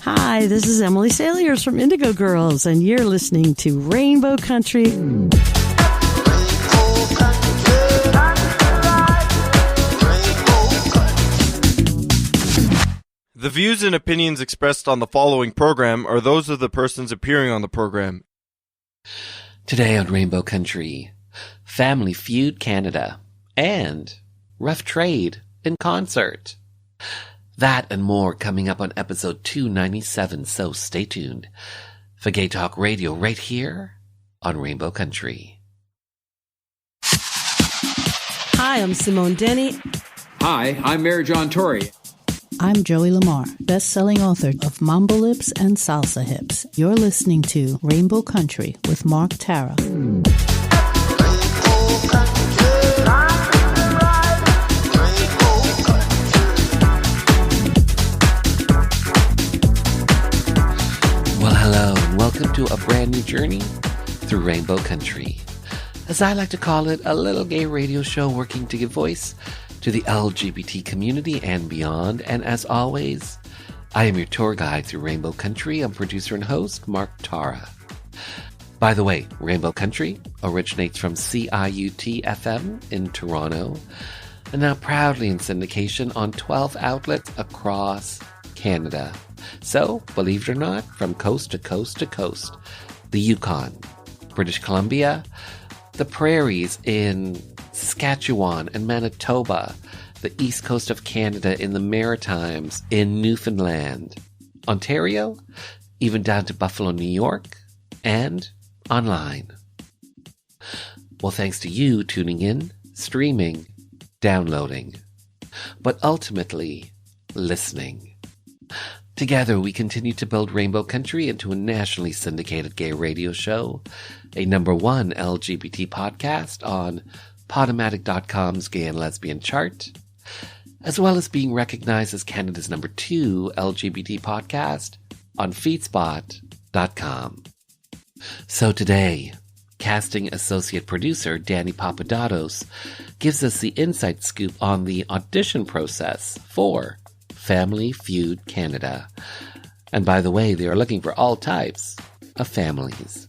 Hi, this is Emily Saliers from Indigo Girls, and you're listening to Rainbow Country. The views and opinions expressed on the following program are those of the persons appearing on the program. Today on Rainbow Country, Family Feud Canada, and Rough Trade in concert. That and more coming up on episode 297, so stay tuned for Gay Talk Radio right here on Rainbow Country. Hi, I'm Simone Denny. Hi, I'm Mary John Tory. I'm Joey Lamar, best-selling author of Mambo Lips and Salsa Hips. You're listening to Rainbow Country with Mark Tara. Well, hello, and welcome to a brand new journey through Rainbow Country. As I like to call it, a little gay radio show working to give voice to the LGBT community and beyond. And as always, I am your tour guide through Rainbow Country. I'm producer and host, Mark Tara. By the way, Rainbow Country originates from CIUT-FM in Toronto, and now proudly in syndication on 12 outlets across Canada. So, believe it or not, from coast to coast to coast, the Yukon, British Columbia, the prairies in Saskatchewan and Manitoba, the east coast of Canada in the Maritimes, in Newfoundland, Ontario, even down to Buffalo, New York, and online. Well, thanks to you tuning in, streaming, downloading, but ultimately listening. Together, we continue to build Rainbow Country into a nationally syndicated gay radio show, a #1 LGBT podcast on Podomatic.com's Gay and Lesbian chart, as well as being recognized as Canada's #2 LGBT podcast on Feedspot.com. So today, casting associate producer Danny Papadatos gives us the inside scoop on the audition process for Family Feud Canada. And by the way, they are looking for all types of families.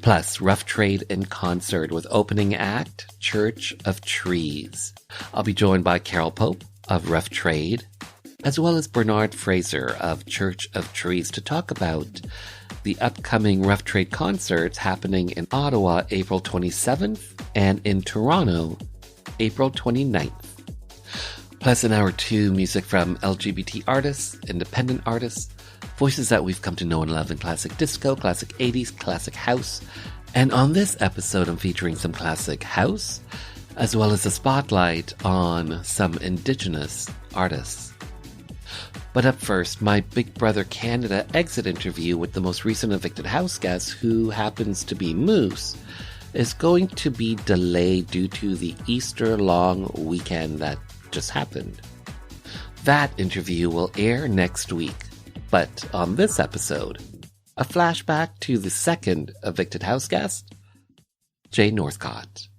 Plus, Rough Trade in concert with opening act, Church of Trees. I'll be joined by Carole Pope of Rough Trade, as well as Bernard Frazer of Church of Trees to talk about the upcoming Rough Trade concerts happening in Ottawa, April 27th, and in Toronto, April 29th. Plus, in hour 2, music from LGBT artists, independent artists, voices that we've come to know and love in classic disco, classic 80s, classic house. And on this episode, I'm featuring some classic house, as well as a spotlight on some Indigenous artists. But up first, my Big Brother Canada exit interview with the most recent evicted house guest, who happens to be Moose, is going to be delayed due to the Easter long weekend that just happened. That interview will air next week, but on this episode, a flashback to the second evicted house guest, Jay Northcott.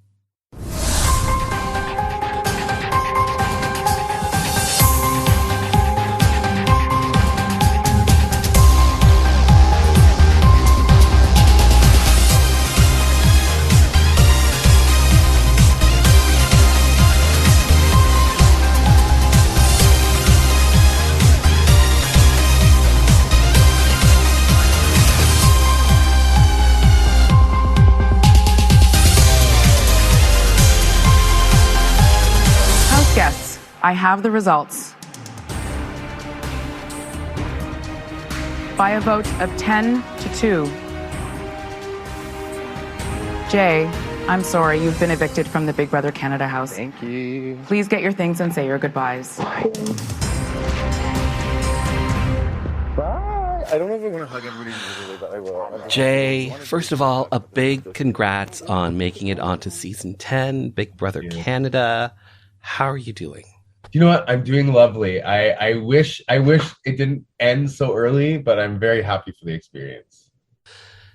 I have the results. By a vote of 10-2. Jay, I'm sorry, you've been evicted from the Big Brother Canada house. Thank you. Please get your things and say your goodbyes. Bye. I don't know if I want to hug everybody individually, but I will. Jay, first of all, a big congrats on making it onto season 10, Big Brother Canada. How are you doing? You know what? I'm doing lovely. I wish it didn't end so early, but I'm very happy for the experience.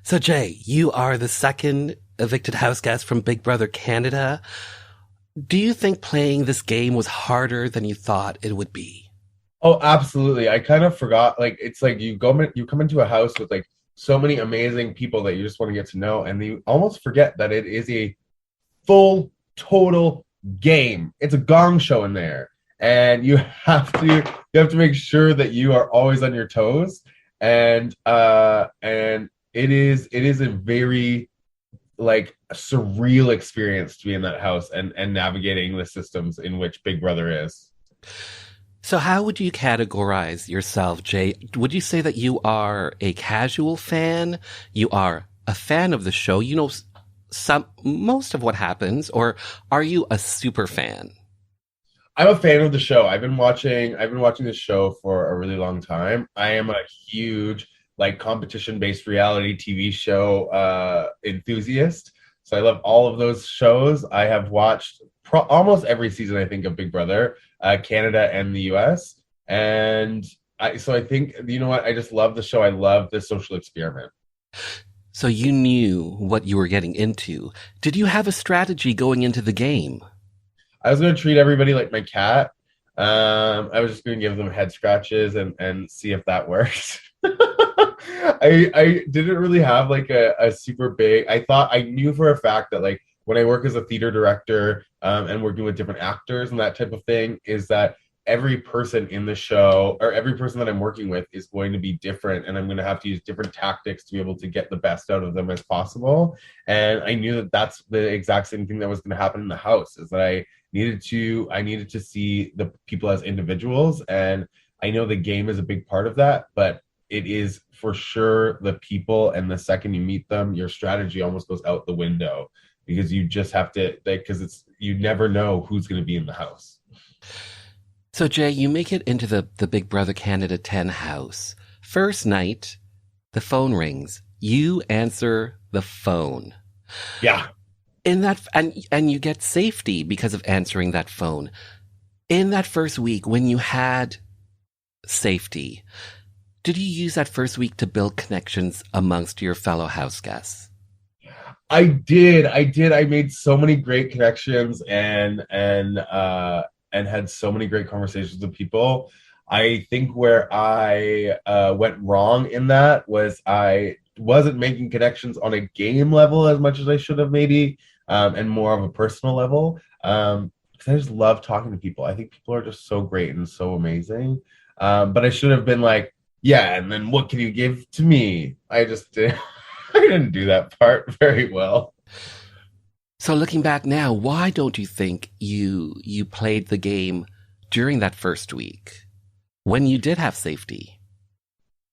So Jay, you are the second evicted house guest from Big Brother Canada. Do you think playing this game was harder than you thought it would be? Oh, absolutely. I kind of forgot. Like, it's like you come into a house with like so many amazing people that you just want to get to know, and you almost forget that it is a full, total game. It's a gong show in there, and you have to make sure that you are always on your toes, and it is a very like surreal experience to be in that house and navigating the systems in which Big Brother is. So how would you categorize yourself, Jay? Would you say that you are a casual fan? You are a fan of the show? You know most of what happens, or are you a super fan? I'm a fan of the show. I've been watching this show for a really long time. I am a huge like competition-based reality TV show enthusiast. So I love all of those shows. I have watched almost every season, I think, of Big Brother, Canada and the US. And I think, you know what? I just love the show. I love the social experiment. So you knew what you were getting into. Did you have a strategy going into the game? I was going to treat everybody like my cat. I was just going to give them head scratches and see if that worked. I didn't really have like a super big, I knew for a fact that like when I work as a theater director and working with different actors and that type of thing, is that every person in the show or every person that I'm working with is going to be different, and I'm going to have to use different tactics to be able to get the best out of them as possible. And I knew that that's the exact same thing that was going to happen in the house, is that I needed to see the people as individuals. And I know the game is a big part of that, but it is for sure the people. And the second you meet them, your strategy almost goes out the window, because you just have to, because you never know who's going to be in the house. So Jay, you make it into the Big Brother Canada 10 house. First night, the phone rings. You answer the phone. Yeah. In that, and you get safety because of answering that phone. In that first week, when you had safety, did you use that first week to build connections amongst your fellow house guests? I did. I made so many great connections and had so many great conversations with people. I think where I went wrong in that was I wasn't making connections on a game level as much as I should have maybe, and more of a personal level. Because I just love talking to people. I think people are just so great and so amazing. But I should have been like, yeah, and then what can you give to me? I just did. I didn't do that part very well. So looking back now, why don't you think you played the game during that first week when you did have safety?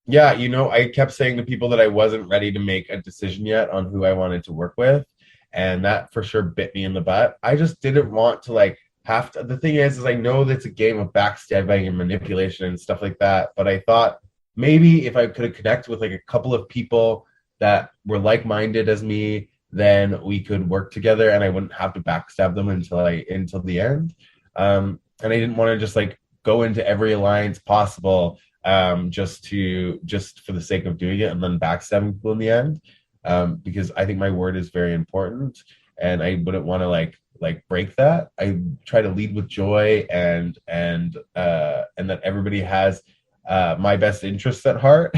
Yeah, I kept saying to people that I wasn't ready to make a decision yet on who I wanted to work with. And that for sure bit me in the butt. I just didn't want to have to. The thing is I know that's a game of backstabbing and manipulation and stuff like that. But I thought maybe if I could have connected with a couple of people that were like-minded as me, then we could work together and I wouldn't have to backstab them until the end. And I didn't want to just go into every alliance possible just for the sake of doing it and then backstabbing people in the end. Because I think my word is very important and I wouldn't want to break that. I try to lead with joy and that everybody has my best interests at heart.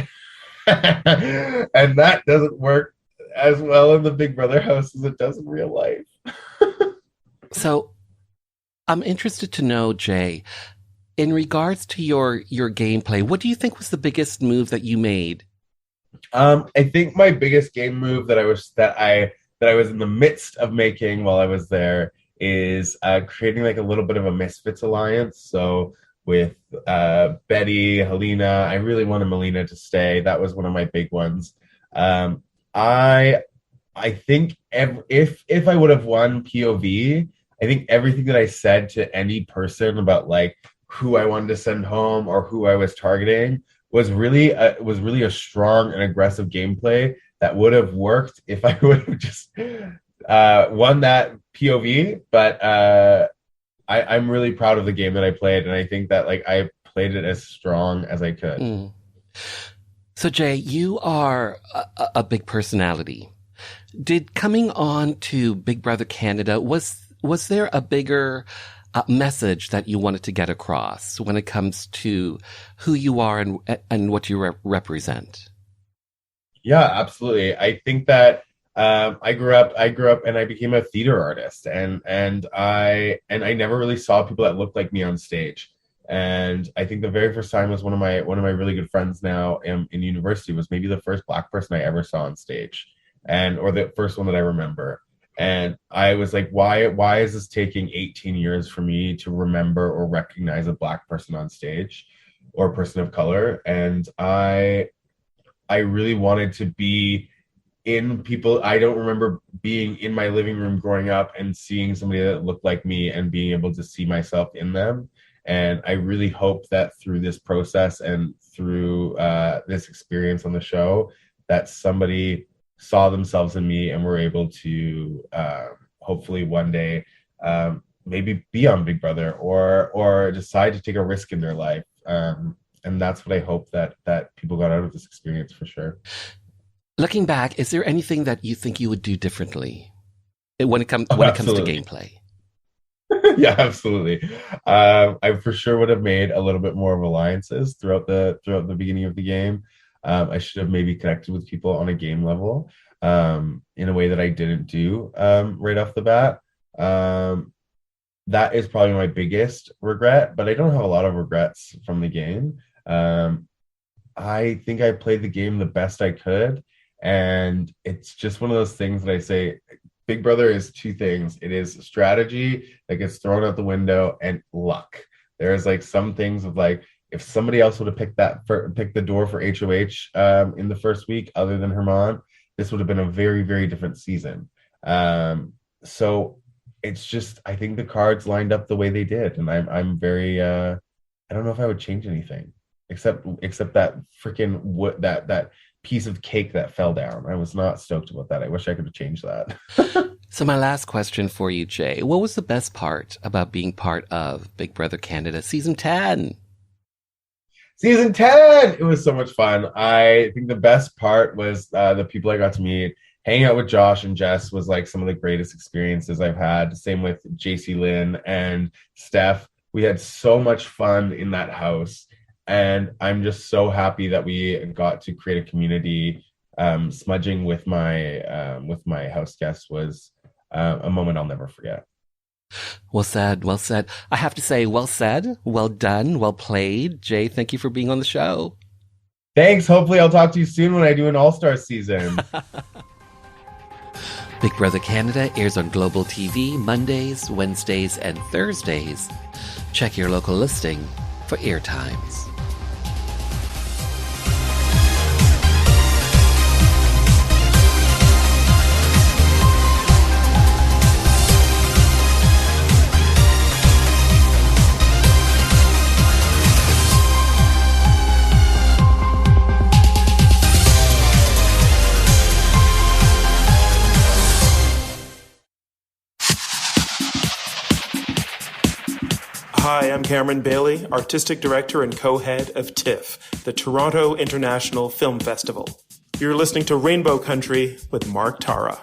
And that doesn't work as well in the Big Brother house as it does in real life. So I'm interested to know, Jay, in regards to your gameplay, what do you think was the biggest move that you made? I think my biggest game move that I was in the midst of making while I was there is creating a little bit of a Misfits alliance. So with Betty, Helena, I really wanted Melina to stay. That was one of my big ones. I think if I would have won POV, I think everything that I said to any person about who I wanted to send home or who I was targeting was really a strong and aggressive gameplay that would have worked if I would have just won that POV. But I'm really proud of the game that I played, and I think that I played it as strong as I could. Mm. So Jay, you are a big personality. Did coming on to Big Brother Canada, was there a bigger message that you wanted to get across when it comes to who you are and what you represent? Yeah, absolutely. I think that I grew up and I became a theater artist, and I never really saw people that looked like me on stage. And I think the very first time was one of my really good friends now in university was maybe the first Black person I ever saw on stage, or the first one that I remember. And I was like, why is this taking 18 years for me to remember or recognize a Black person on stage or a person of color? And I really wanted to be in people. I don't remember being in my living room growing up and seeing somebody that looked like me and being able to see myself in them. And I really hope that through this process and through this experience on the show, that somebody saw themselves in me and were able to hopefully one day maybe be on Big Brother or decide to take a risk in their life. And that's what I hope that people got out of this experience, for sure. Looking back, is there anything that you think you would do differently when it comes to gameplay? Yeah, absolutely. I for sure would have made a little bit more of alliances throughout the beginning of the game. I should have maybe connected with people on a game level in a way that I didn't do right off the bat. That is probably my biggest regret, but I don't have a lot of regrets from the game. I think I played the game the best I could, and it's just one of those things that I say, Big Brother is two things. It is strategy that gets thrown out the window and luck. There's like some things of like, if somebody else would have picked the door for HOH in the first week, other than Herman, this would have been a very, very different season. So it's just, I think the cards lined up the way they did, and I'm very, I don't know if I would change anything except that freaking wood, that piece of cake that fell down. I was not stoked about that. I wish I could have changed that. So my last question for you, Jay, what was the best part about being part of Big Brother Canada Season 10? Season 10! It was so much fun. I think the best part was the people I got to meet. Hanging out with Josh and Jess was like some of the greatest experiences I've had. Same with JC Lynn and Steph. We had so much fun in that house. And I'm just so happy that we got to create a community. Smudging with my house guests was a moment I'll never forget. Well said, well said. I have to say, well said, well done, well played. Jay, thank you for being on the show. Thanks. Hopefully I'll talk to you soon when I do an All-Star season. Big Brother Canada airs on Global TV Mondays, Wednesdays, and Thursdays. Check your local listing for airtimes. Hi, I'm Cameron Bailey, Artistic Director and Co-Head of TIFF, the Toronto International Film Festival. You're listening to Rainbow Country with Mark Tara.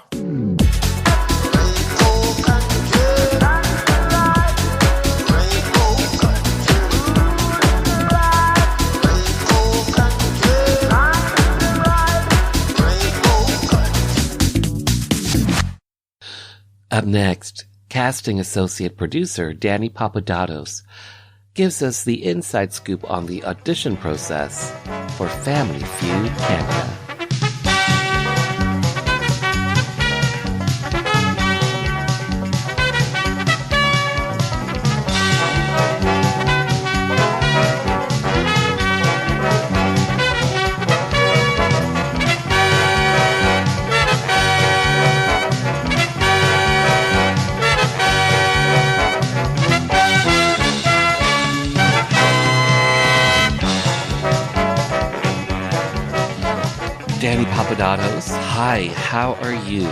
Up next, casting associate producer Danny Papadatos gives us the inside scoop on the audition process for Family Feud Canada. Danny Papadatos, hi, how are you?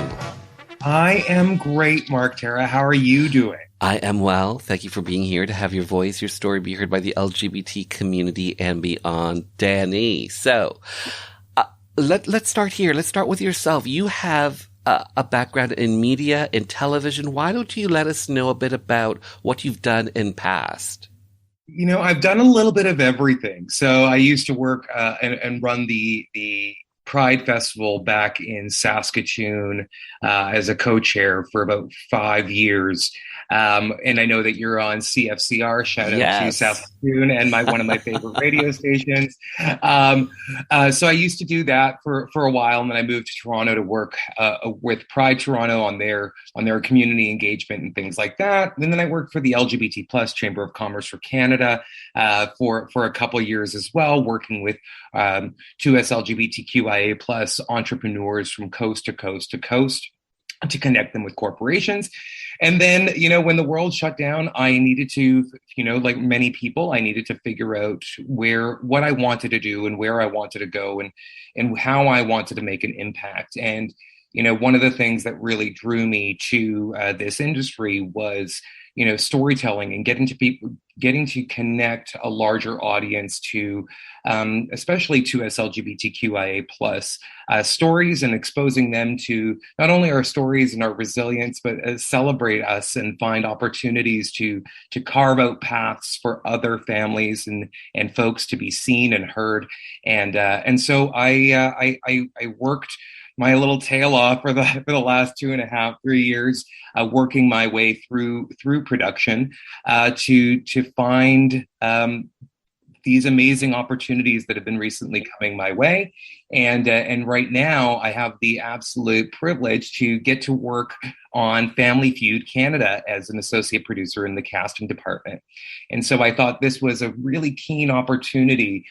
I am great, Mark Tara. How are you doing? I am well. Thank you for being here to have your voice, your story be heard by the LGBT community and beyond. Danny, so let's start here. Let's start with yourself. You have a background in media, in television. Why don't you let us know a bit about what you've done in past? You know, I've done a little bit of everything. So I used to work and run the Pride Festival back in Saskatoon as a co-chair for about 5 years. And I know that you're on CFCR. Shout out to Saskatoon and one of my favorite radio stations. So I used to do that for a while, and then I moved to Toronto to work with Pride Toronto on their community engagement and things like that. And then I worked for the LGBT Plus Chamber of Commerce for Canada for a couple of years as well, working with 2 LGBTQIA plus entrepreneurs from coast to coast to coast to connect them with corporations. And then, you know, when the world shut down, I needed to, you know, like many people, I needed to figure out what I wanted to do and where I wanted to go and how I wanted to make an impact. And, you know, one of the things that really drew me to this industry was, you know, storytelling and getting to connect a larger audience to, especially to LGBTQIA plus stories, and exposing them to not only our stories and our resilience, but celebrate us and find opportunities to carve out paths for other families and folks to be seen and heard. And so I worked my little tail off for the last 2.5, 3 years, working my way through production to find these amazing opportunities that have been recently coming my way. And right now I have the absolute privilege to get to work on Family Feud Canada as an associate producer in the casting department. And so I thought this was a really keen opportunity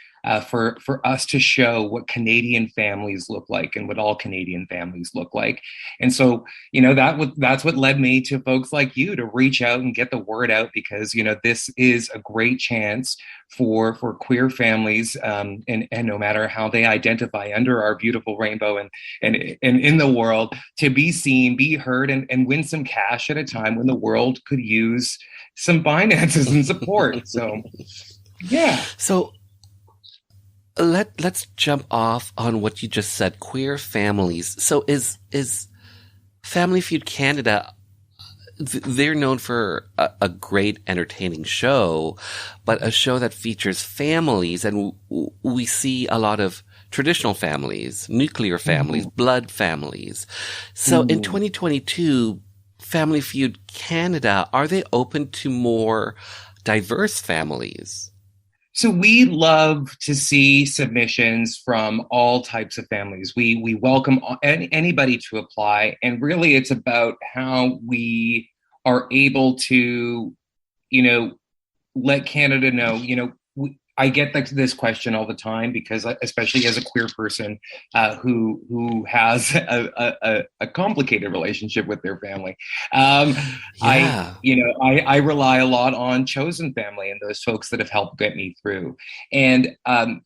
for us to show what Canadian families look like and what all Canadian families look like. And so, you know, that's what led me to folks like you to reach out and get the word out, because, you know, this is a great chance for queer families, and no matter how they identify under our beautiful rainbow and in the world, to be seen, be heard, and win some cash at a time when the world could use some finances and support. So, yeah. So let's jump off on what you just said, queer families. So is Family Feud Canada, they're known for a great entertaining show, but a show that features families, and we see a lot of traditional families, nuclear families, blood families. So in 2022, Family Feud Canada, are they open to more diverse families? So we love to see submissions from all types of families. We welcome anybody to apply. And really it's about how we are able to, you know, let Canada know, you know, I get this question all the time, because especially as a queer person who has a complicated relationship with their family, I rely a lot on chosen family and those folks that have helped get me through. And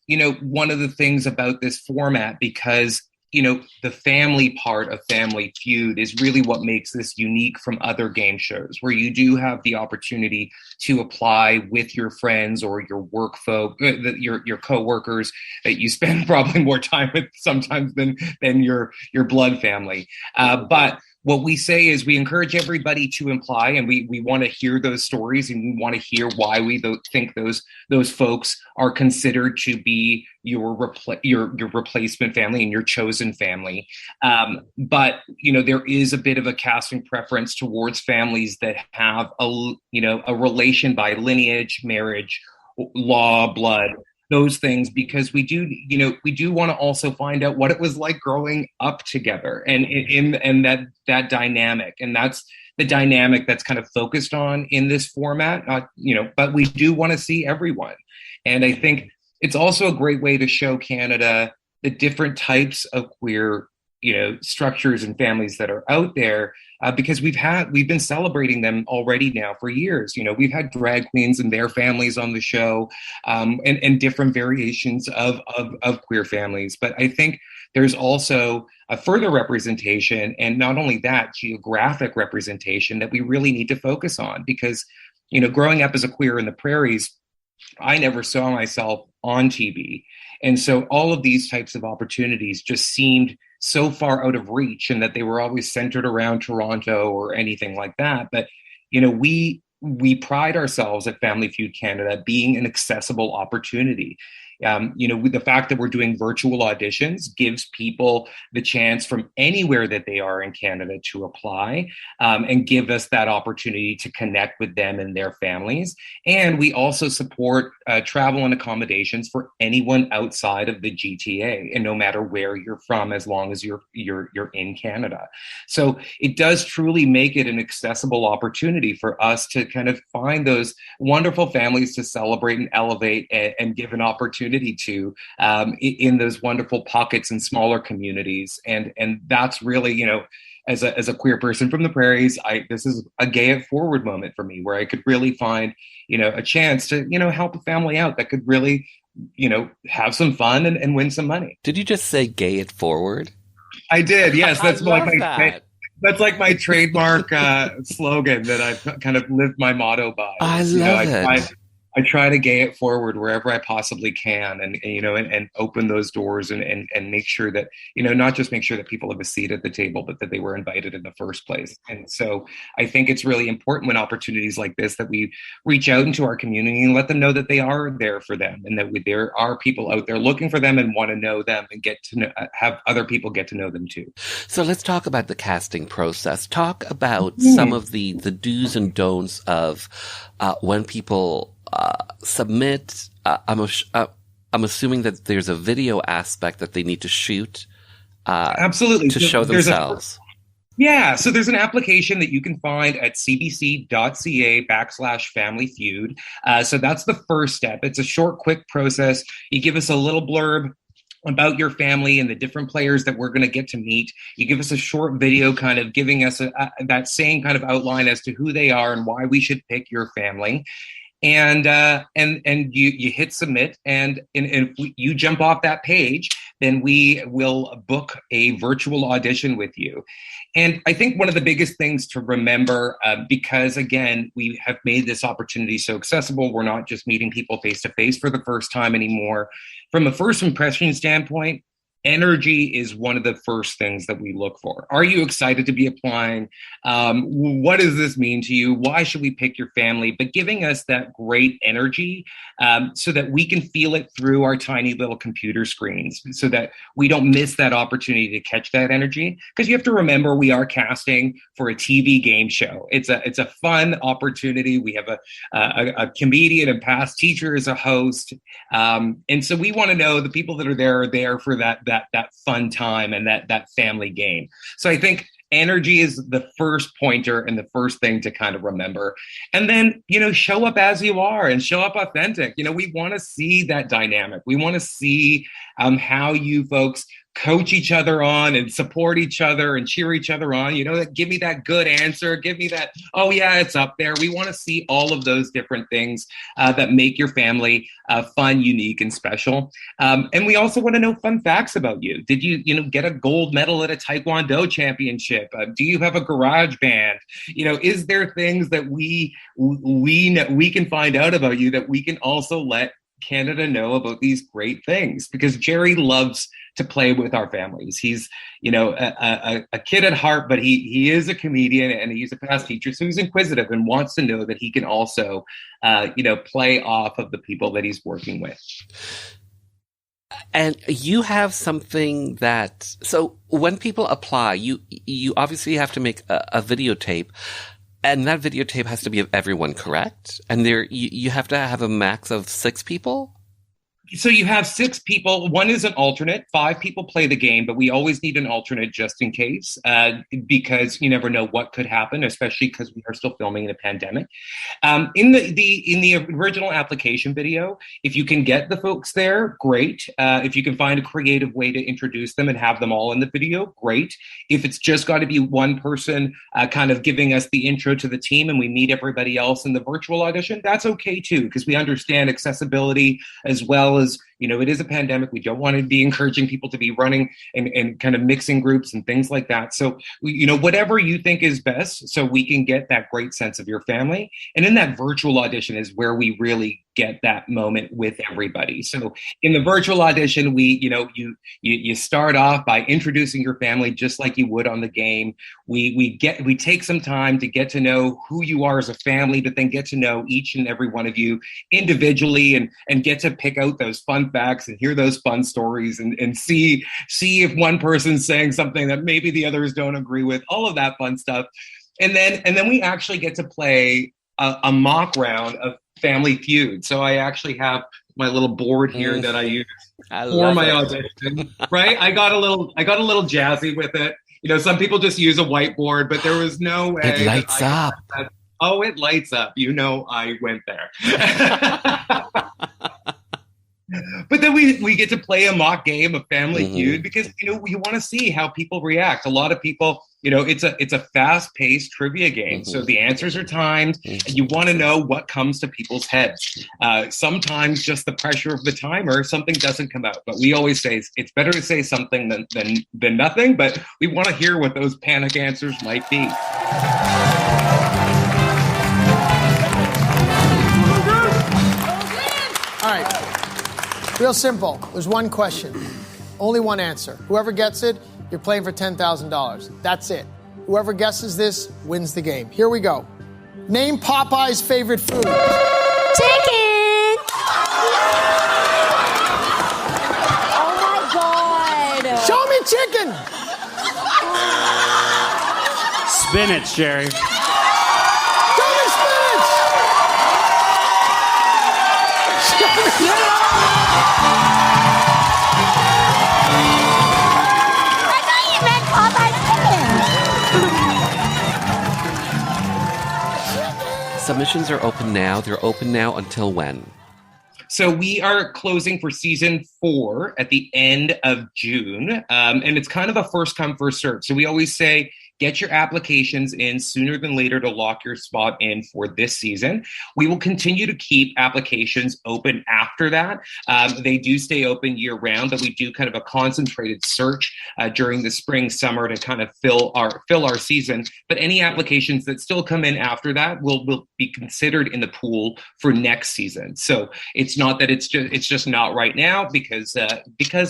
you know, one of the things about this format, because you know, the family part of Family Feud is really what makes this unique from other game shows, where you do have the opportunity to apply with your friends or your work folk, your coworkers that you spend probably more time with sometimes than your blood family. But what we say is we encourage everybody to apply, and we want to hear those stories, and we want to hear why we think those folks are considered to be your replacement family and your chosen family. But you know, there is a bit of a casting preference towards families that have a relation by lineage, marriage, law, blood, those things, because we do want to also find out what it was like growing up together and that dynamic. And that's the dynamic that's kind of focused on in this format, but we do want to see everyone. And I think it's also a great way to show Canada the different types of queer, structures and families that are out there, because we've been celebrating them already now for years. We've had drag queens and their families on the show, and different variations of queer families. But I think there's also a further representation, and not only that, geographic representation that we really need to focus on, because, growing up as a queer in the prairies, I never saw myself on TV. And so all of these types of opportunities just seemed so far out of reach and that they were always centered around Toronto or anything like that. But, we pride ourselves at Family Feud Canada being an accessible opportunity. With the fact that we're doing virtual auditions gives people the chance from anywhere that they are in Canada to apply and give us that opportunity to connect with them and their families. And we also support travel and accommodations for anyone outside of the GTA, and no matter where you're from, as long as you're in Canada. So it does truly make it an accessible opportunity for us to kind of find those wonderful families to celebrate and elevate and give an opportunity to in those wonderful pockets and smaller communities. And that's really, as a queer person from the prairies, this is a Gay It Forward moment for me, where I could really find, a chance to, help a family out that could really, have some fun and win some money. Did you just say Gay It Forward? I did. Yes. That's That's like my trademark slogan that I've kind of lived my motto by. I love it. I try to gay it forward wherever I possibly can, and open those doors and make sure that, not just make sure that people have a seat at the table, but that they were invited in the first place. And so I think it's really important when opportunities like this, that we reach out into our community and let them know that they are there for them, and that there are people out there looking for them and want to know them and get to know, have other people get to know them too. So let's talk about the casting process. Talk about some of the do's and don'ts of when people submit. I'm assuming that there's a video aspect that they need to shoot. Absolutely. To show themselves. So there's an application that you can find at cbc.ca/Family Feud. So that's the first step. It's a short, quick process. You give us a little blurb about your family and the different players that we're going to get to meet. You give us a short video kind of giving us that same kind of outline as to who they are and why we should pick your family. And you hit submit, and if you jump off that page, then we will book a virtual audition with you. And I think one of the biggest things to remember, because again, we have made this opportunity so accessible, we're not just meeting people face to face for the first time anymore. From a first impression standpoint, energy is one of the first things that we look for. Are you excited to be applying? What does this mean to you? Why should we pick your family? But giving us that great energy so that we can feel it through our tiny little computer screens, so that we don't miss that opportunity to catch that energy. Because you have to remember, we are casting for a TV game show. It's a fun opportunity. We have a comedian and past teacher as a host. And so we want to know the people that are there for that fun time and that family game. So I think energy is the first pointer and the first thing to kind of remember. And then, show up as you are and show up authentic. We want to see that dynamic. We want to see how you folks coach each other on and support each other and cheer each other on. That give me that good answer. Give me that, oh yeah, it's up there. We want to see all of those different things that make your family fun, unique, and special. And we also want to know fun facts about you. Did you, get a gold medal at a Taekwondo championship? Do you have a garage band? Is there things that we can find out about you that we can also let Canada know about these great things? Because Jerry loves to play with our families. He's, a kid at heart, but he is a comedian and he's a past teacher. So he's inquisitive and wants to know that he can also, play off of the people that he's working with. And you have something so when people apply, you obviously have to make a videotape. And that videotape has to be of everyone, correct? And you have to have a max of 6 people? So you have 6 people. One is an alternate. 5 people play the game, but we always need an alternate just in case, because you never know what could happen, especially because we are still filming in a pandemic. In the original application video, if you can get the folks there, great. If you can find a creative way to introduce them and have them all in the video, great. If it's just got to be one person kind of giving us the intro to the team and we meet everybody else in the virtual audition, that's okay too, because we understand accessibility as well as, it is a pandemic. We don't want to be encouraging people to be running and kind of mixing groups and things like that. So, whatever you think is best, so we can get that great sense of your family. And in that virtual audition is where we really get that moment with everybody. So in the virtual audition, you start off by introducing your family just like you would on the game. We take some time to get to know who you are as a family, but then get to know each and every one of you individually and get to pick out those fun facts and hear those fun stories and see if one person's saying something that maybe the others don't agree with, all of that fun stuff. And then we actually get to play a mock round of Family Feud. So I actually have my little board here that I use for my audition. Right? I got a little jazzy with it. Some people just use a whiteboard, but there was no way. It lights up. It lights up. I went there. But then we get to play a mock game of Family Feud because you want to see how people react. A lot of people, it's a fast-paced trivia game, so the answers are timed, and you want to know what comes to people's heads. Sometimes just the pressure of the timer, something doesn't come out. But we always say it's better to say something than nothing. But we want to hear what those panic answers might be. All right. Real simple. There's one question. Only one answer. Whoever gets it, you're playing for $10,000. That's it. Whoever guesses this wins the game. Here we go. Name Popeye's favorite food. Chicken! Oh my God. Show me chicken! Spinach, Jerry. Show me spinach! Show me I thought you meant Popeye's chicken. Submissions are open now. They're open now until when? So we are closing for season 4 at the end of June. And it's kind of a first come, first serve. So we always say, get your applications in sooner than later to lock your spot in for this season. We will continue to keep applications open after that. They do stay open year round, but we do kind of a concentrated search during the spring, summer to kind of fill our season. But any applications that still come in after that will be considered in the pool for next season. So it's not that it's just not right now because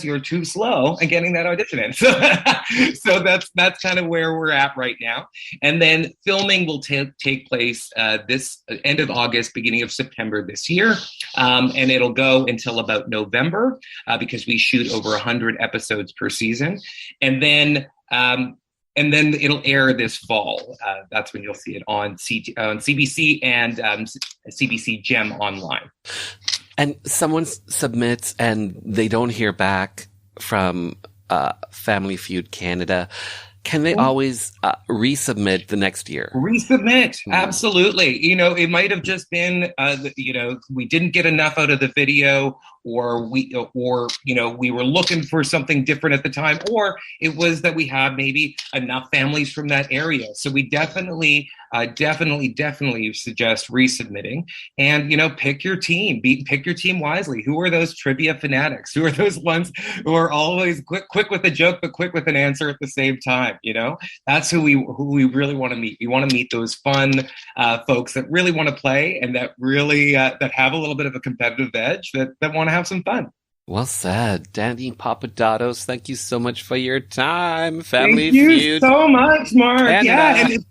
you're too slow at getting that audition in. So that's kind of where we're at right now. And then filming will take place this end of August, beginning of September this year. And it'll go until about November because we shoot over 100 episodes per season. And then it'll air this fall. That's when you'll see it on CBC and CBC Gem Online. And someone submits and they don't hear back from Family Feud Canada. Can they always resubmit the next year? Resubmit, absolutely. It might have just been, we didn't get enough out of the video, or we were looking for something different at the time, or it was that we had maybe enough families from that area. So we definitely suggest resubmitting, and pick your team. Pick your team wisely. Who are those trivia fanatics? Who are those ones who are always quick with a joke but quick with an answer at the same time? That's who we really want to meet. We want to meet those fun folks that really want to play and that really that have a little bit of a competitive edge, that want to have some fun. Well said. Danny Papadatos, thank you so much for your time. Family Thank you Feud. so much, Mark. Canada. Yeah, and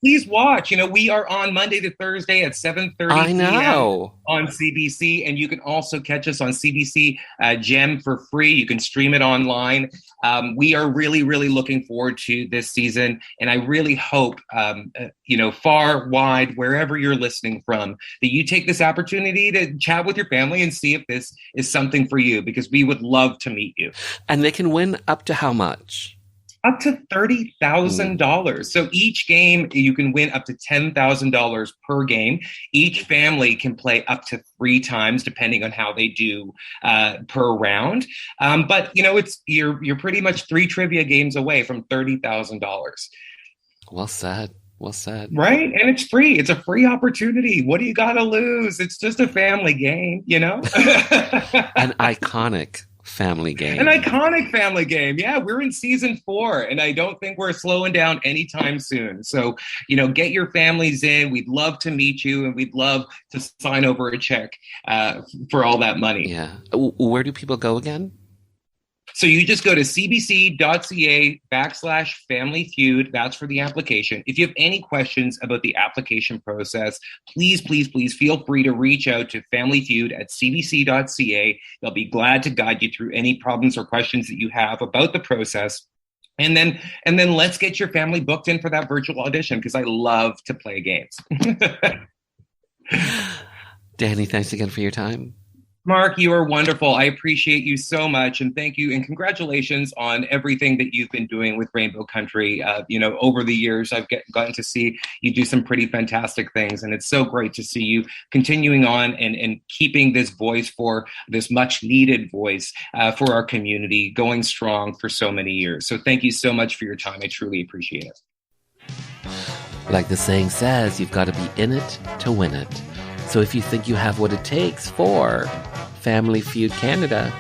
please watch. We are on Monday to Thursday at 7:30 p.m. on CBC, and you can also catch us on CBC Gem for free. You can stream it online. We are really, really looking forward to this season, and I really hope, far, wide, wherever you're listening from, that you take this opportunity to chat with your family and see if this is something for you, because we would love to meet you. And they can win up to how much? Up to $30,000. So each game, you can win up to $10,000 per game. Each family can play up to 3 times, depending on how they do per round. But you're pretty much 3 trivia games away from $30,000. Well said. Well said. Right? And it's free. It's a free opportunity. What do you got to lose? It's just a family game, you know? An iconic family game. An iconic family game. Yeah, we're in season 4, and I don't think we're slowing down anytime soon. So, get your families in. We'd love to meet you, and we'd love to sign over a check for all that money. Yeah. Where do people go again? So you just go to cbc.ca/Family Feud. That's for the application. If you have any questions about the application process, please feel free to reach out to Family Feud at cbc.ca. They'll be glad to guide you through any problems or questions that you have about the process. And then let's get your family booked in for that virtual audition, because I love to play games. Danny, thanks again for your time. Mark, you are wonderful. I appreciate you so much. And thank you. And congratulations on everything that you've been doing with Rainbow Country. Over the years, I've gotten to see you do some pretty fantastic things. And it's so great to see you continuing on and keeping this voice, for this much needed voice for our community, going strong for so many years. So thank you so much for your time. I truly appreciate it. Like the saying says, you've got to be in it to win it. So if you think you have what it takes for Family Feud Canada,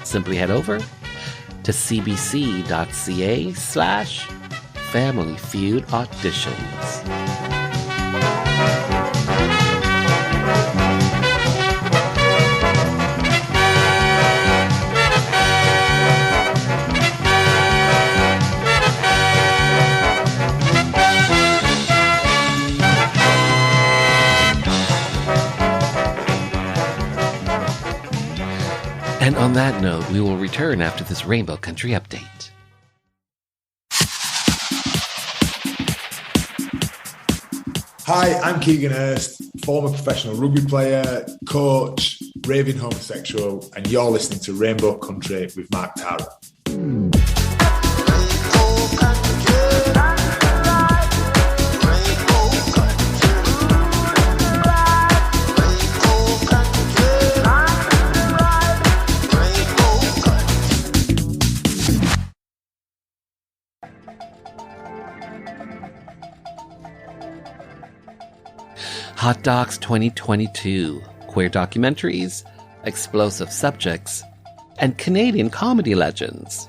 simply head over to cbc.ca/Family Feud Auditions. And on that note, we will return after this Rainbow Country update. Hi, I'm Keegan Hurst, former professional rugby player, coach, raving homosexual, and you're listening to Rainbow Country with Mark Tara. Hot Docs 2022, queer documentaries, explosive subjects, and Canadian comedy legends.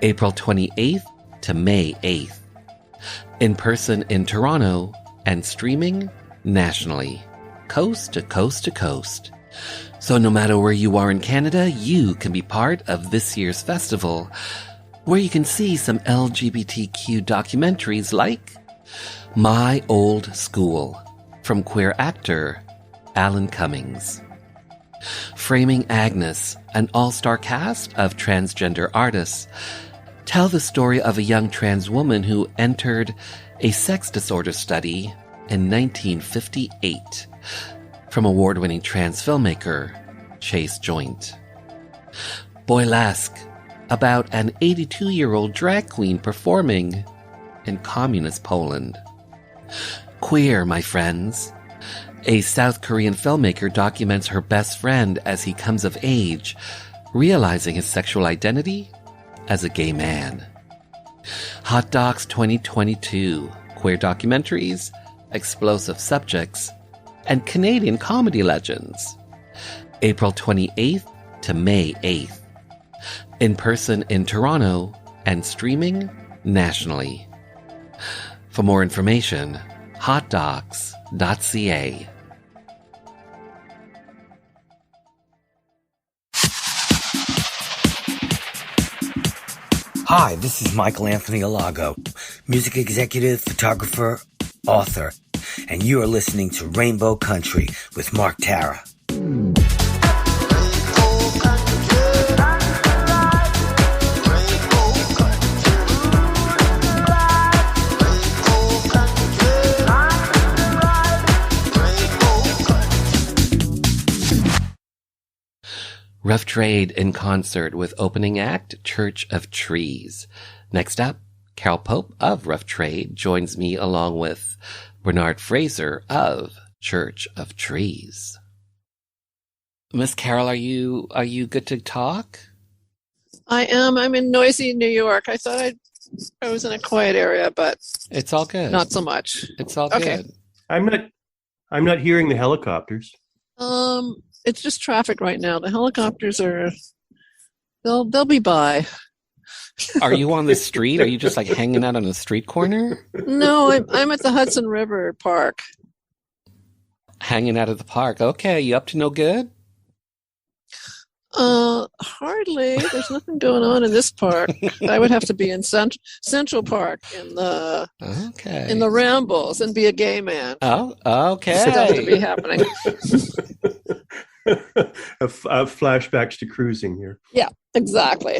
April 28th to May 8th. In person in Toronto and streaming nationally, coast to coast to coast. So no matter where you are in Canada, you can be part of this year's festival, where you can see some LGBTQ documentaries like My Old School, from queer actor Alan Cummings. Framing Agnes, an all-star cast of transgender artists, tell the story of a young trans woman who entered a sex disorder study in 1958, from award-winning trans filmmaker Chase Joint. Boylesque, about an 82-year-old drag queen performing in communist Poland. Queer, my friends. A South Korean filmmaker documents her best friend as he comes of age, realizing his sexual identity as a gay man. Hot Docs 2022, queer documentaries, explosive subjects, and Canadian comedy legends. April 28th to May 8th. In person in Toronto and streaming nationally. For more information, hotdocs.ca. Hi, this is Michael Anthony Alago, music executive, photographer, author, and you are listening to Rainbow Country with Mark Tara. Rough Trade in concert with opening act Church of Trees. Next up, Carole Pope of Rough Trade joins me along with Bernard Frazer of Church of Trees. Miss Carole, are you good to talk? I am. I'm in noisy New York. I thought I'd I was in a quiet area, but It's all good. not so much. It's all Okay. good. I'm not hearing the helicopters. It's just traffic right now. The helicopters they'll be by. Are you on the street? Are you just like hanging out on a street corner? No, I'm at the Hudson River Park. Hanging out at the park. Okay, you up to no good? Hardly. There's nothing going on in this park. I would have to be in Central Park in the Rambles and be a gay man. Oh, okay. Stuff to be happening. Flashbacks to cruising here. Yeah, exactly.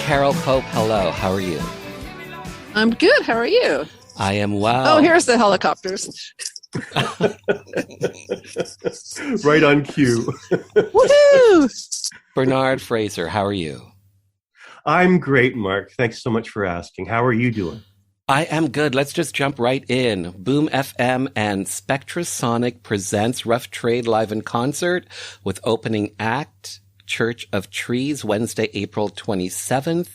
Carole Pope, hello. How are you? I'm good. How are you? I am well. Oh, here's the helicopters. Right on cue. Woohoo! Bernard Frazer, how are you? I'm great, Mark. Thanks so much for asking. How are you doing? I am good. Let's just jump right in. Boom FM and Spectrasonic presents Rough Trade live in concert with opening act Church of Trees, Wednesday, April 27th.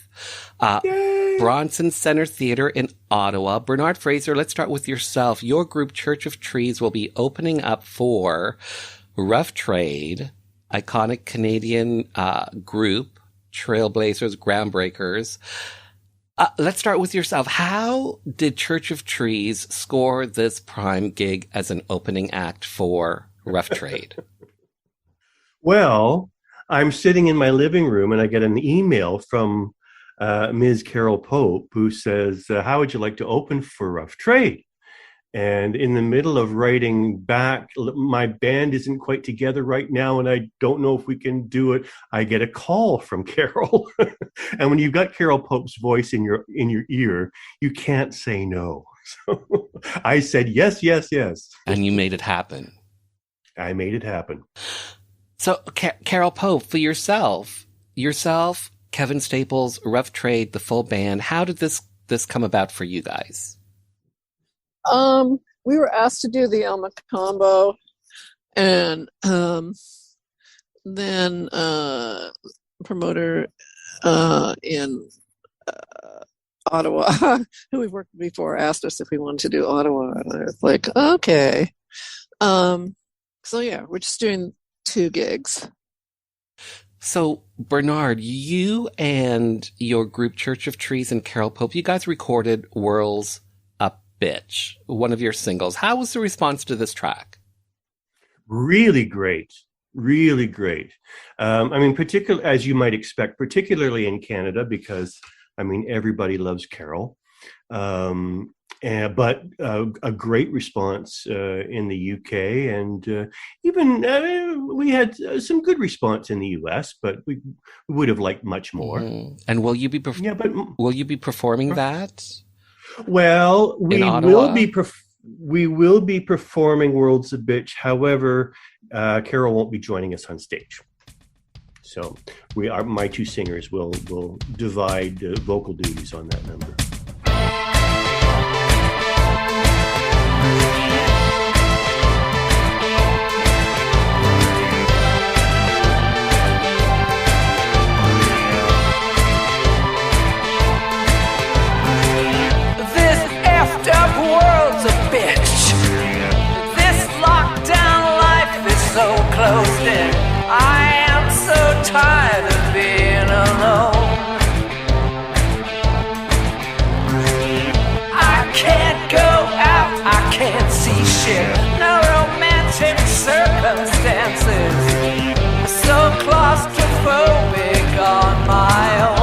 Bronson Center Theatre in Ottawa. Bernard Frazer, let's start with yourself. Your group, Church of Trees, will be opening up for Rough Trade, iconic Canadian group, trailblazers, groundbreakers. Let's start with yourself. How did Church of Trees score this prime gig as an opening act for Rough Trade? Well, I'm sitting in my living room and I get an email from Ms. Carole Pope, who says, how would you like to open for Rough Trade? And in the middle of writing back, my band isn't quite together right now, and I don't know if we can do it. I get a call from Carole. And when you've got Carole Pope's voice in your ear, you can't say no. So I said, yes, yes, yes. And you made it happen. I made it happen. So Carole Pope, for yourself, Kevin Staples, Rough Trade, the full band, how did this come about for you guys? We were asked to do the Elma combo, and then promoter in Ottawa, who we've worked with before, asked us if we wanted to do Ottawa, and I was like, okay. So yeah, we're just doing 2 gigs. So Bernard, you and your group Church of Trees and Carole Pope, you guys recorded Whirl's Bitch, one of your singles. How was the response to this track? Really great. Really great. I mean, particularly, as you might expect, particularly in Canada, because, I mean, everybody loves Carole. But a great response in the UK, and even we had some good response in the US, but we would have liked much more. And will you be performing that? Well, we will be performing World's a Bitch. However, Carole won't be joining us on stage. So my 2 singers will divide vocal duties on that number. World's a bitch. This lockdown life is so closed in. I am so tired of being alone. I can't go out, I can't see shit. No romantic circumstances. So claustrophobic on my own.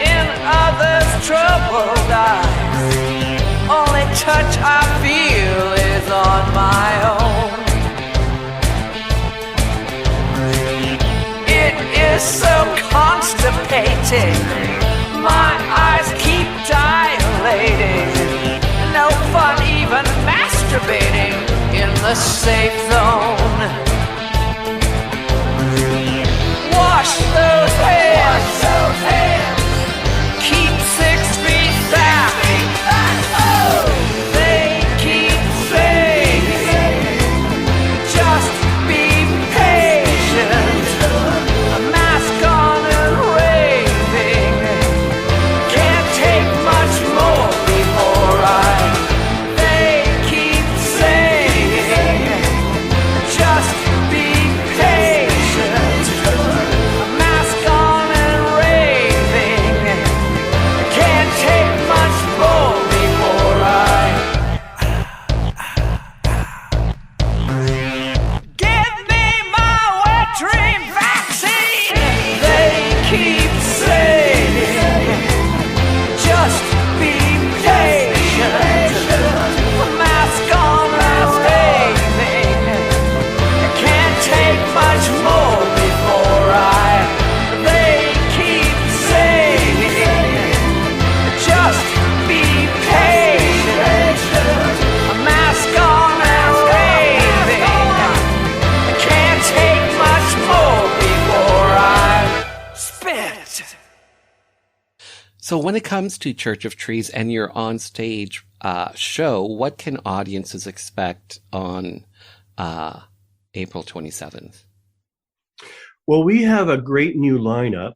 In others' troubled eyes, only touch I feel is on my own. It is so constipating, my eyes keep dilating. No fun even masturbating in the safe zone. Wash those hands. Keep 6 feet back. Oh, they keep saying, just be patient. A mask on and raving. Can't take much more before they keep saying, So when it comes to Church of Trees and your on-stage show, what can audiences expect on April 27th? Well, we have a great new lineup.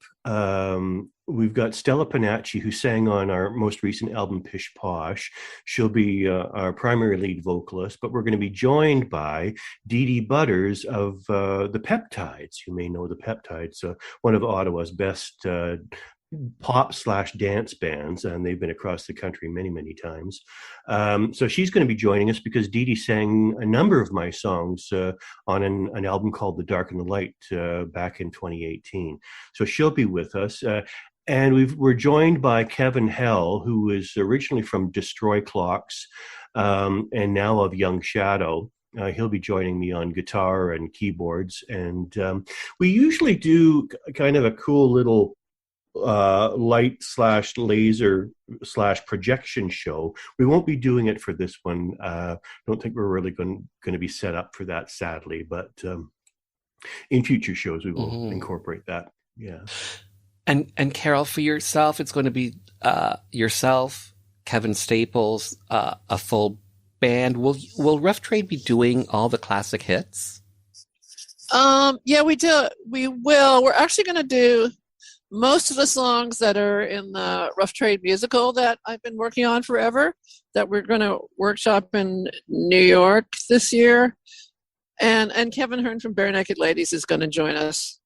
We've got Stella Panacci, who sang on our most recent album, Pish Posh. She'll be our primary lead vocalist, but we're going to be joined by Dee Dee Butters of the Peptides. You may know the Peptides, one of Ottawa's best pop/dance bands, and they've been across the country many, many times. So she's going to be joining us because Dee Dee sang a number of my songs on an album called The Dark and the Light back in 2018. So she'll be with us. And we're joined by Kevin Hell, who is originally from Destroy Clocks and now of Young Shadow. He'll be joining me on guitar and keyboards. And we usually do kind of a cool little light/laser/projection show. We won't be doing it for this one. Don't think we're really going to be set up for that, sadly, but in future shows we will incorporate that. Yeah. And Carole, for yourself, it's going to be yourself, Kevin Staples, a full band. Will Rough Trade be doing all the classic hits? Yeah, we do. We will. We're actually going to do most of the songs that are in the Rough Trade musical that I've been working on forever, that we're going to workshop in New York this year. And Kevin Hearn from Bare Naked Ladies is going to join us.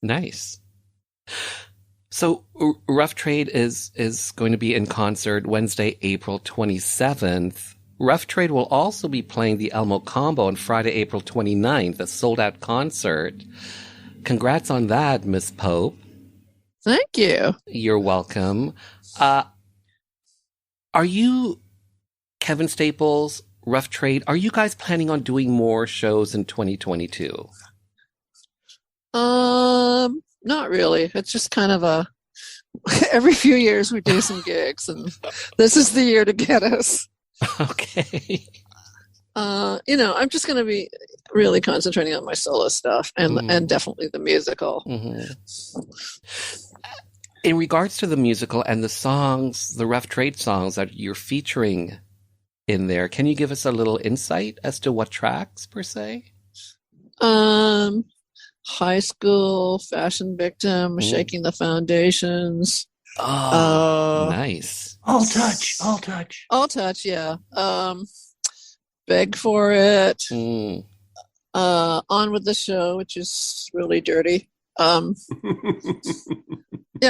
Nice. So Rough Trade is going to be in concert Wednesday, April 27th. Rough Trade will also be playing the Elmo Combo on Friday, April 29th, a sold-out concert. Congrats on that, Miss Pope. Thank you. You're welcome. Are you, Kevin Staples, Rough Trade, are you guys planning on doing more shows in 2022? Not really. It's just kind of every few years we do some gigs, and this is the year to get us. Okay. I'm just going to be really concentrating on my solo stuff and definitely the musical. In regards to the musical and the songs, the Rough Trade songs that you're featuring in there, can you give us a little insight as to what tracks per se? High School, Fashion Victim, Shaking the Foundations. Nice. All touch. All touch, yeah. Beg for It. On with the Show, which is really dirty. Yeah,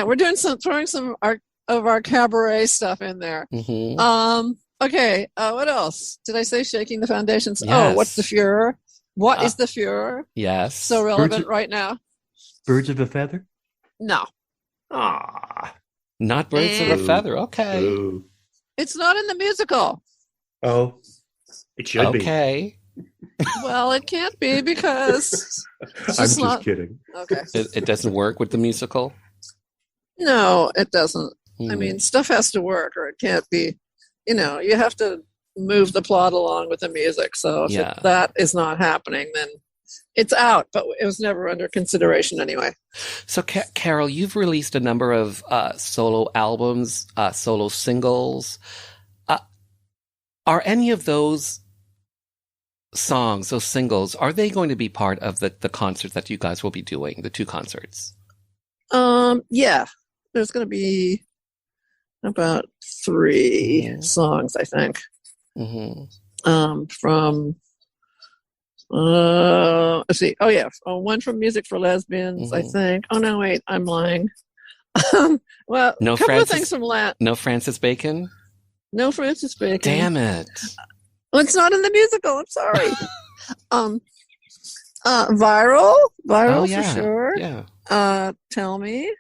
we're throwing some of our cabaret stuff in there. Okay, what else? Did I say Shaking the Foundations? Yes. Oh, what's the Furor? What is the Furor? Yes. So relevant right now. Birds of a Feather? No. Not Birds of a Feather. Okay. Ooh. It's not in the musical. Oh, it should be. Okay. Well, it can't be because I'm just kidding. Okay. It doesn't work with the musical? No, it doesn't. I mean, stuff has to work or it can't be, you have to move the plot along with the music. So if that is not happening, then it's out, but it was never under consideration anyway. So, Carole, you've released a number of solo albums, solo singles. Are any of those songs, those singles, are they going to be part of the concert that you guys will be doing, the 2 concerts? Yeah. There's going to be about 3 songs, I think. From let's see. Oh yeah, one from Music for Lesbians, I think. Oh no, wait, I'm lying. Well, no, a couple of things from No Francis Bacon. No Francis Bacon. Damn it! Well, it's not in the musical. I'm sorry. Viral for sure. Yeah. Tell Me.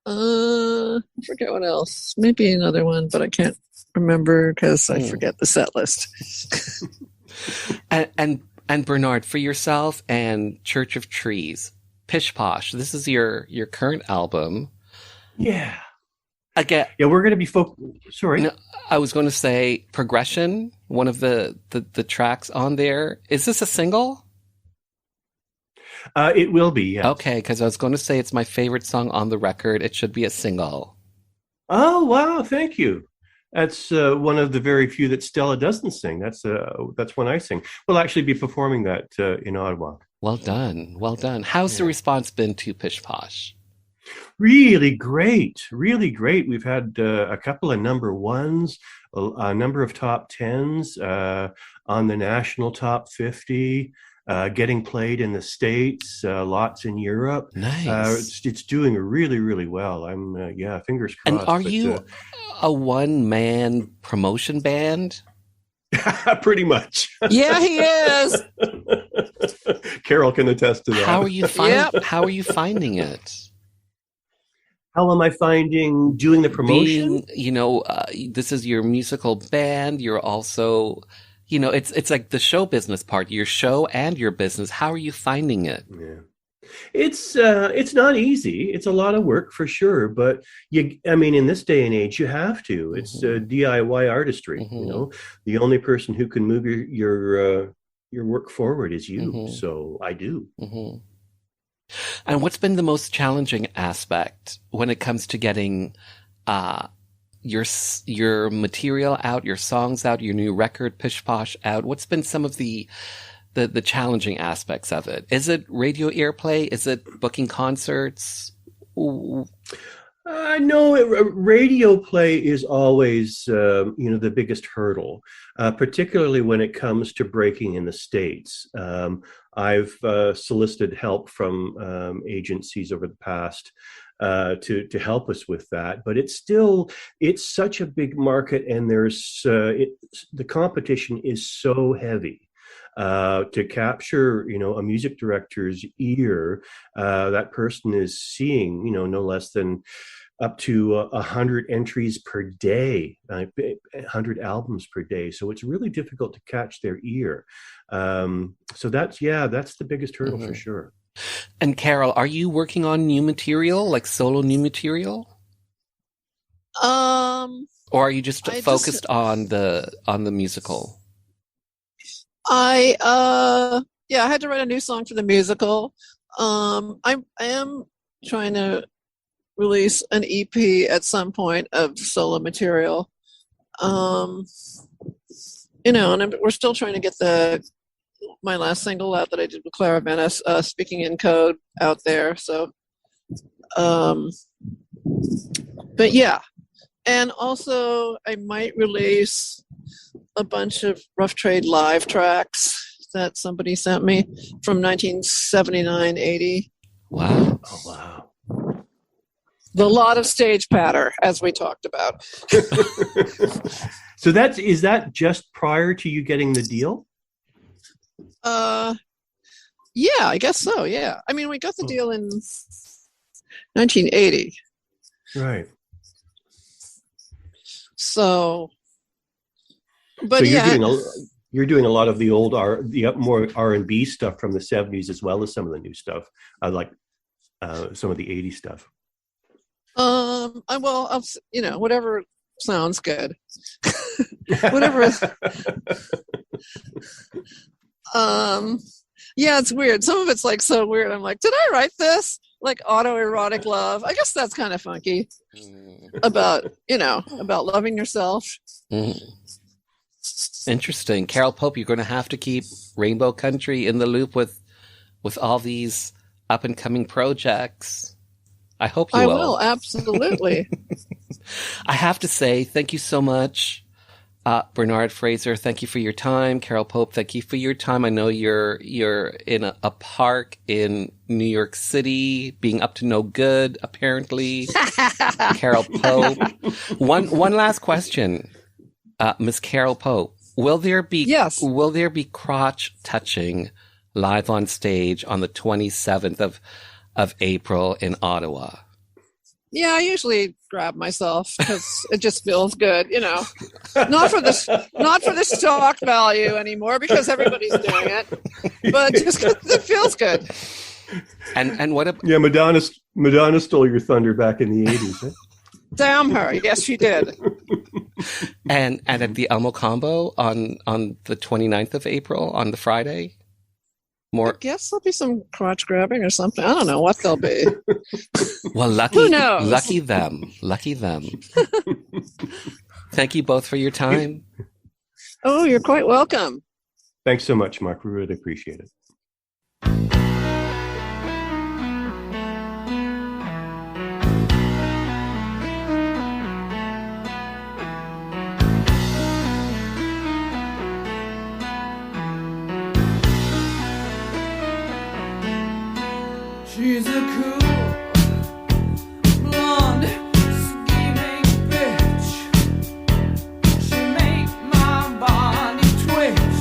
I forget what else. Maybe another one, but I can't remember because I forget the set list. and Bernard, for yourself and Church of Trees, Pish Posh. This is your current album. Yeah. Again. Yeah, we're going to be Sorry. No, I was going to say Progression. One of the tracks on there. Is this a single? It will be, yeah. Okay, because I was going to say it's my favorite song on the record. It should be a single. Oh, wow. Thank you. That's one of the very few that Stella doesn't sing. That's one I sing. We'll actually be performing that in Ottawa. Well done. Well done. How's the response been to Pish Posh? Really great. Really great. We've had a couple of number ones, a number of top 10s on the national top 50, getting played in the States, lots in Europe. Nice. It's doing really, really well. I'm, fingers crossed. And are you a one-man promotion band? Pretty much. Yeah, he is. Carole can attest to that. How are you finding it? How am I finding doing the promotion? This is your musical band. You're also, it's like the show business part, your show and your business. How are you finding it? Yeah. It's not easy. It's a lot of work for sure, but in this day and age, you have to. It's DIY artistry. The only person who can move your work forward is you. So I do. And what's been the most challenging aspect when it comes to getting your material out, your songs out, your new record, Pish Posh, out? What's been some of the challenging aspects of it? Is it radio airplay? Is it booking concerts? No, radio play is always, the biggest hurdle, particularly when it comes to breaking in the States. I've solicited help from agencies over the past to help us with that, but it's such a big market, and the competition is so heavy. To capture, a music director's ear, that person is seeing, no less than up to 100 entries per day, 100 albums per day. So it's really difficult to catch their ear. So that's the biggest hurdle for sure. And Carole, are you working on new material, like solo new material? Or are you just focused on the musical? I had to write a new song for the musical. I am trying to release an EP at some point of solo material. And we're still trying to get my last single out that I did with Clara Venice, Speaking in Code, out there. So, but yeah. And also I might release a bunch of Rough Trade live tracks that somebody sent me from 1979-80. Wow. Oh, wow. The lot of stage patter, as we talked about. So is that just prior to you getting the deal? Yeah, I guess so, yeah. I mean, we got the deal in 1980. Right. So... But you're doing a lot of the old more R&B stuff from the 70s, as well as some of the new stuff. I like some of the 80s stuff. Whatever sounds good. Whatever. Yeah, it's weird. Some of it's like so weird. I'm like, did I write this? Like autoerotic love. I guess that's kind of funky. About loving yourself. Interesting. Carole Pope, you're going to have to keep Rainbow Country in the loop with all these up-and-coming projects. I hope you will. I will, absolutely. I have to say, thank you so much, Bernard Frazer. Thank you for your time. Carole Pope, thank you for your time. I know you're in a park in New York City, being up to no good, apparently. Carole Pope. One last question, Miss Carole Pope. Will there be crotch touching live on stage on the 27th of April in Ottawa? Yeah, I usually grab myself because it just feels good, Not for the stock value anymore, because everybody's doing it, but just because it feels good. And what? Yeah, Madonna stole your thunder back in the 80s. Damn her! Yes, she did. And at the Elmo Combo on the 29th of April, on the Friday, I guess there'll be some crotch grabbing or something. I don't know what they'll be. Well, Who knows? Lucky them. Lucky them. Thank you both for your time. Oh, you're quite welcome. Thanks so much, Mark. We really appreciate it. She's a cool, blonde, scheming bitch. She make my body twitch.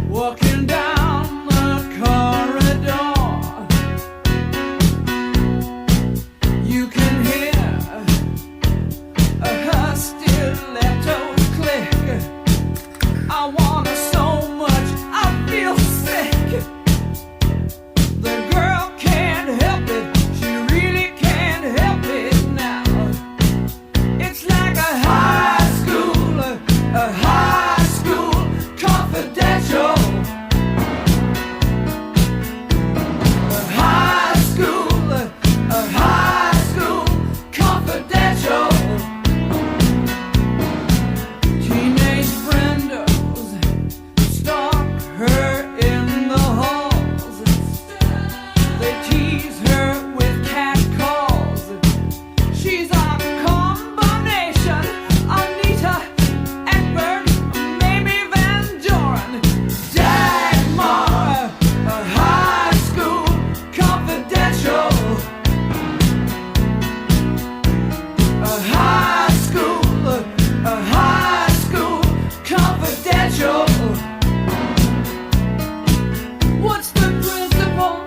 Walking down the corridor, you can hear her stilettos click. I want her so much, I feel sick. The girl can't help it, she really can't help it now. It's like a high school confidential. A high school confidential. Teenage Brendos stalk her in the halls. They tease her with cat calls. She's a combination, Anita Ekberg, maybe Van Doren, Dagmar, a high school confidential. A high school confidential. What's the principal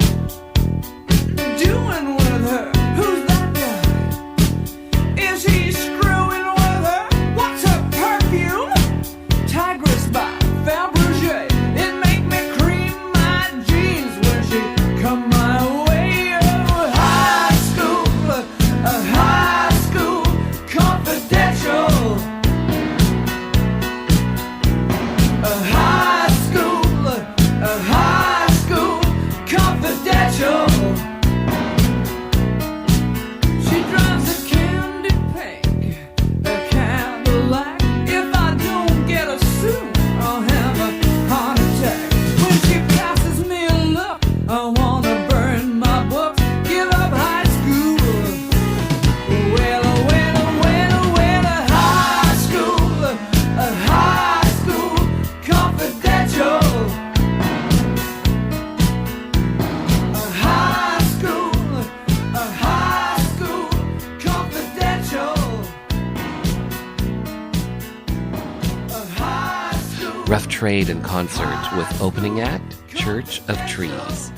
doing with her? Who's that guy? Is he screwing with her? What's her perfume? Tigress by Fabergé. It make me cream my jeans when she come my way. Oh, high school confidential. A high school confidential. She drives a candy pink, a Cadillac. If I don't get her soon, I'll have a heart attack. When she passes me a look, I wanna burn my books, give up high school. Well, a high school confidential. A high school confidential. A high school. Rough Trade in concert with opening act, Church of Trees.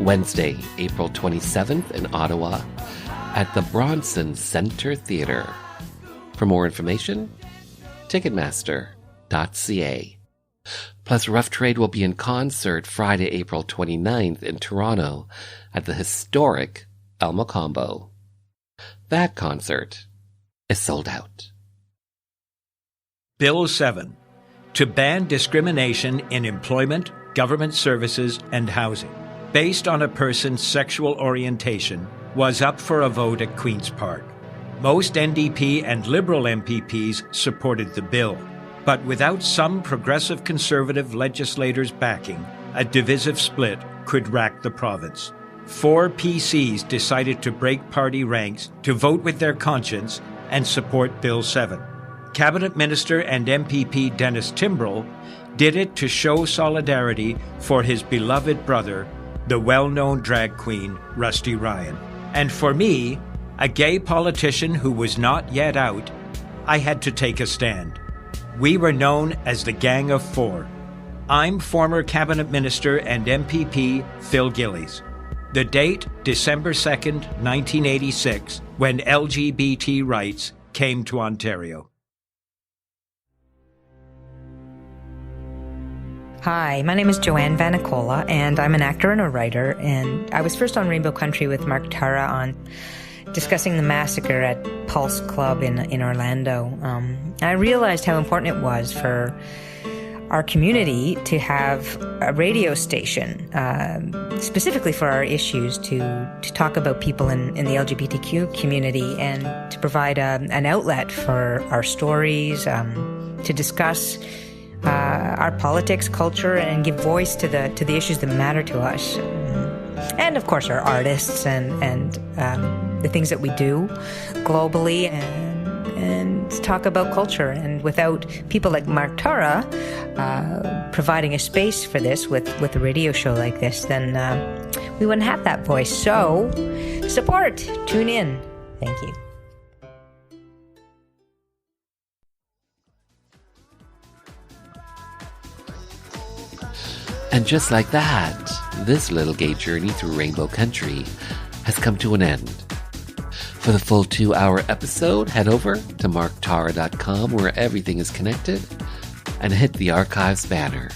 Wednesday, April 27th in Ottawa at the Bronson Centre Theatre. For more information, Ticketmaster.ca. Plus, Rough Trade will be in concert Friday, April 29th in Toronto at the historic Alma Combo. That concert is sold out. Bill 7, to ban discrimination in employment, government services, and housing, based on a person's sexual orientation, was up for a vote at Queen's Park. Most NDP and Liberal MPPs supported the bill, but without some progressive Conservative legislators backing, a divisive split could rack the province. 4 PCs decided to break party ranks to vote with their conscience and support Bill 7. Cabinet Minister and MPP Dennis Timbrell did it to show solidarity for his beloved brother, the well-known drag queen Rusty Ryan. And for me, a gay politician who was not yet out, I had to take a stand. We were known as the Gang of Four. I'm former Cabinet Minister and MPP Phil Gillies. The date, December 2nd, 1986, when LGBT rights came to Ontario. Hi, my name is Joanne Vanicola, and I'm an actor and a writer, and I was first on Rainbow Country with Mark Tara on discussing the massacre at Pulse Club in Orlando. I realized how important it was for our community to have a radio station specifically for our issues to talk about people in the LGBTQ community and to provide an outlet for our stories, to discuss our politics, culture, and give voice to the issues that matter to us. And of course our artists and the things that we do globally and talk about culture. And without people like Mark Tara providing a space for this with a radio show like this, then we wouldn't have that voice. So support, tune in. Thank you. And just like that, this little gay journey through Rainbow Country has come to an end. For the full 2-hour episode, head over to marktara.com where everything is connected and hit the archives banner.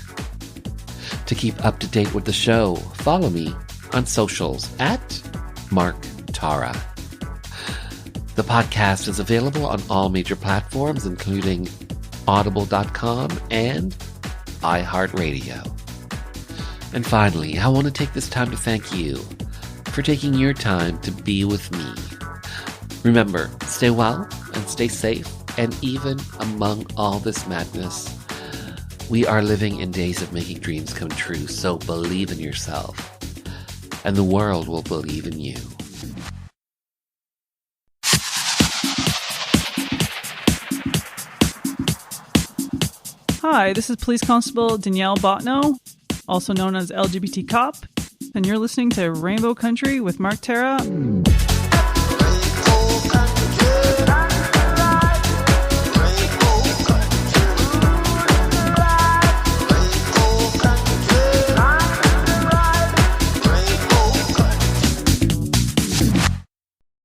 To keep up to date with the show, follow me on socials at Mark Tara. The podcast is available on all major platforms, including audible.com and iHeartRadio. And finally, I want to take this time to thank you for taking your time to be with me. Remember, stay well and stay safe, and even among all this madness, we are living in days of making dreams come true, so believe in yourself, and the world will believe in you. Hi, this is Police Constable Danielle Botno, also known as LGBT Cop, and you're listening to Rainbow Country with Mark Tara.